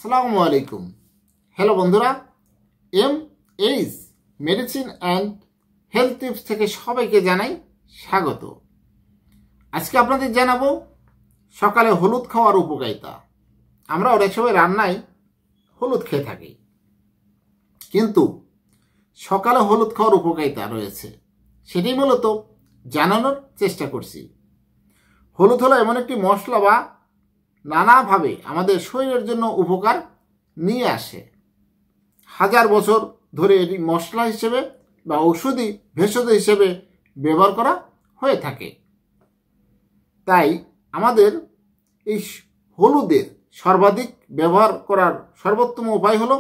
আসসালামু আলাইকুম। হ্যালো বন্ধুরা, H medicine and health tips থেকে সবাইকে জানাই স্বাগত। আজকে আপনাদের জানাবো সকালে হলুদ খাওয়ার উপকারিতা। আমরা অনেক সময় রান্নায় হলুদ খেয়ে থাকি, কিন্তু সকালে হলুদ খাওয়ার উপকারিতা রয়েছে, সেটাই মূলত জানানোর চেষ্টা করছি। হলুদ হলো এমন একটি মশলা বা নানাভাবে আমাদের শরীরের জন্য উপকার নিয়ে আসে। হাজার বছর ধরে এটি মশলা হিসেবে বা ঔষধি ভেষজ হিসেবে ব্যবহার করা হয়ে থাকে। তাই আমাদের এই হলুদের সর্বাধিক ব্যবহার করার সর্বোত্তম উপায় হলো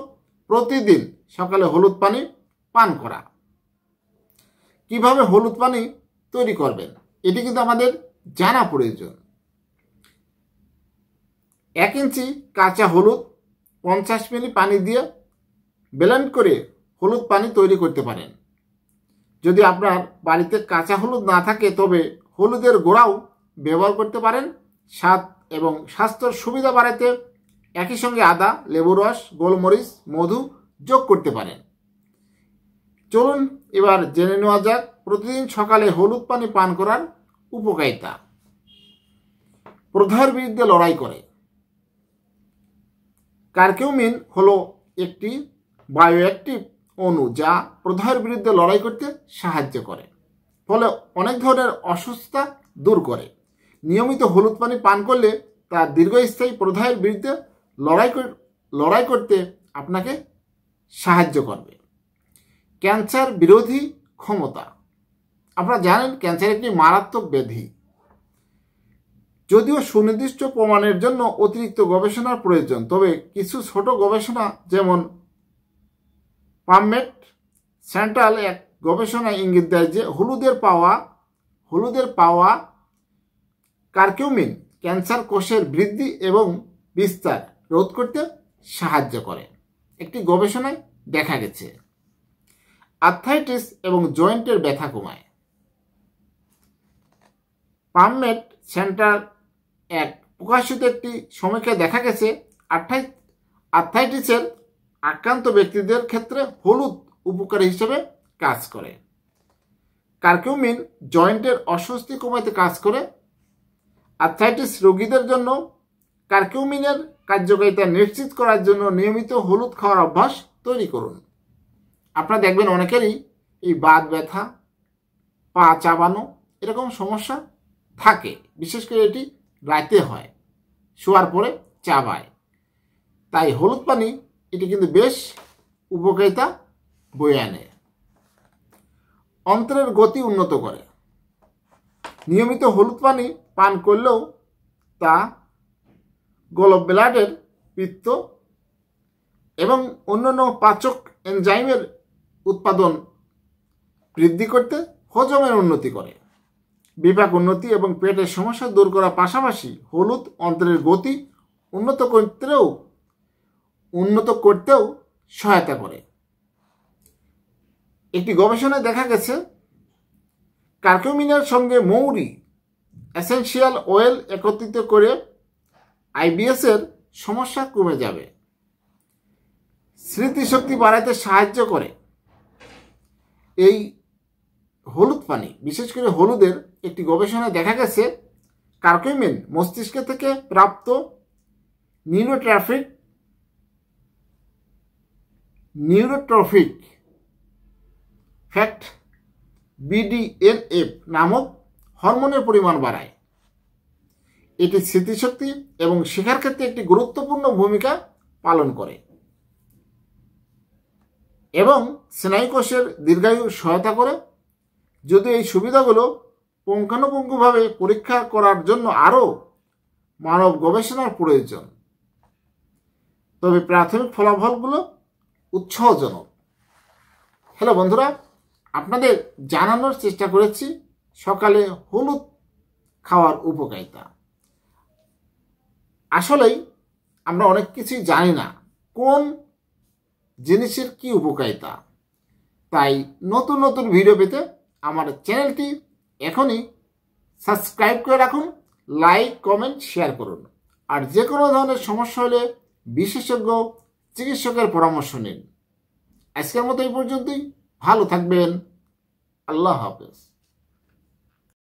প্রতিদিন সকালে হলুদ পানি পান করা। কিভাবে হলুদ পানি তৈরি করবেন এটি কিন্তু আমাদের জানা প্রয়োজন। 1 ইঞ্চি কাঁচা হলুদ 50 মিলি পানি দিয়ে ব্লেন্ড করে হলুদ পানি তৈরি করতে পারেন। যদি আপনার বাড়িতে কাঁচা হলুদ না থাকে তবে হলুদের গুঁড়াও ব্যবহার করতে পারেন। স্বাদ এবং স্বাস্থ্যের সুবিধা বাড়াতে একই সঙ্গে আদা, লেবুর রস, গোলমরিচ, মধু যোগ করতে পারেন। চলুন এবার জেনে নেওয়া যাক প্রতিদিন সকালে হলুদ পানি পান করার উপকারিতা। প্রদাহের বিরুদ্ধে লড়াই করে। কারকিউমিন হলো একটি বায়োঅ্যাক্টিভ অণু যা প্রদাহের বিরুদ্ধে লড়াই করতে সাহায্য করে, ফলে অনেক ধরনের অসুস্থতা দূর করে। নিয়মিত হলুদ পানি পান করলে তা দীর্ঘস্থায়ী প্রদাহের বিরুদ্ধে লড়াই করতে আপনাকে সাহায্য করবে। ক্যান্সার বিরোধী ক্ষমতা। আপনারা জানেন ক্যান্সার একটি মারাত্মক ব্যাধি। যদিও সুনির্দিষ্ট প্রমাণের জন্য অতিরিক্ত গবেষণার প্রয়োজন, তবে কিছু ছোট গবেষণা যেমন পামমেড সেন্ট্রাল এক গবেষণায় ইঙ্গিত দেয় যে হলুদের পাওয়া কারকিউমিন ক্যান্সার কোষের বৃদ্ধি এবং বিস্তার রোধ করতে সাহায্য করে। একটি গবেষণায় দেখা গেছে আর্থ্রাইটিস এবং জয়েন্টের ব্যথা কমায়। পামমেড সেন্টার এক প্রকাশিত একটি সমীক্ষায় দেখা গেছে আর্থ্রাইটিসের আক্রান্ত ব্যক্তিদের ক্ষেত্রে হলুদ উপকারী হিসেবে কাজ করে। কারকিউমিন জয়েন্টের অস্বস্তি কমাতে কাজ করে। আর্থ্রাইটিস রোগীদের জন্য কারকিউমিনের কার্যকারিতা নিশ্চিত করার জন্য নিয়মিত হলুদ খাওয়ার অভ্যাস তৈরি করুন। আপনারা দেখবেন অনেকেরই এই বাত ব্যথা, পা চাবানো এরকম সমস্যা থাকে, বিশেষ করে এটি রাতে হয়, শোয়ার পরে চাবায়। তাই হলুদ পানি এটি কিন্তু বেশ উপকারিতা বয়ে আনে। অন্ত্রের গতি উন্নত করে। নিয়মিত হলুদ পানি পান করলেও তা গলব্লাডারের পিত্ত এবং অন্যান্য পাচক এনজাইমের উৎপাদন বৃদ্ধি করতে হজমের উন্নতি করে। বিপাক উন্নতি এবং পেটের সমস্যা দূর করার পাশাপাশি হলুদ অন্ত্রের গতি উন্নত করতেও সহায়তা করে। একটি গবেষণায় দেখা গেছে কারকিউমিনের সঙ্গে মৌরি এসেনশিয়াল অয়েল একত্রিত করে আইবিএস এর সমস্যা কমে যাবে। স্মৃতিশক্তি বাড়াতে সাহায্য করে এই হলুদ পানি। বিশেষ করে হলুদের একটি গবেষণায় দেখা গেছে কারকিউমিন মস্তিষ্ক থেকে প্রাপ্ত নিউরোট্রফিক ফ্যাক্ট BDNF নামক হরমোনের পরিমাণ বাড়ায়। এটি স্মৃতিশক্তি এবং শেখার ক্ষেত্রে একটি গুরুত্বপূর্ণ ভূমিকা পালন করে এবং স্নায়ুকোষের দীর্ঘায়ু সহায়তা করে। যদি এই সুবিধাগুলো পুঙ্খানুপুঙ্খভাবে পরীক্ষা করার জন্য আরও মানব গবেষণার প্রয়োজন, তবে প্রাথমিক ফলাফলগুলো উৎসাহজনক। হ্যালো বন্ধুরা, আপনাদের জানানোর চেষ্টা করেছি সকালে হলুদ খাওয়ার উপকারিতা। আসলেই আমরা অনেক কিছুই জানি না কোন জিনিসের কি উপকারিতা। তাই নতুন নতুন ভিডিও পেতে আমার চ্যানেলটি এখনই সাবস্ক্রাইব করে রাখুন, লাইক, কমেন্ট, শেয়ার করুন। আর যে কোনো ধরনের সমস্যা হলে বিশেষজ্ঞ চিকিৎসকের পরামর্শ নিন। আজকের মতো এই পর্যন্তই। ভালো থাকবেন। আল্লাহ হাফেজ।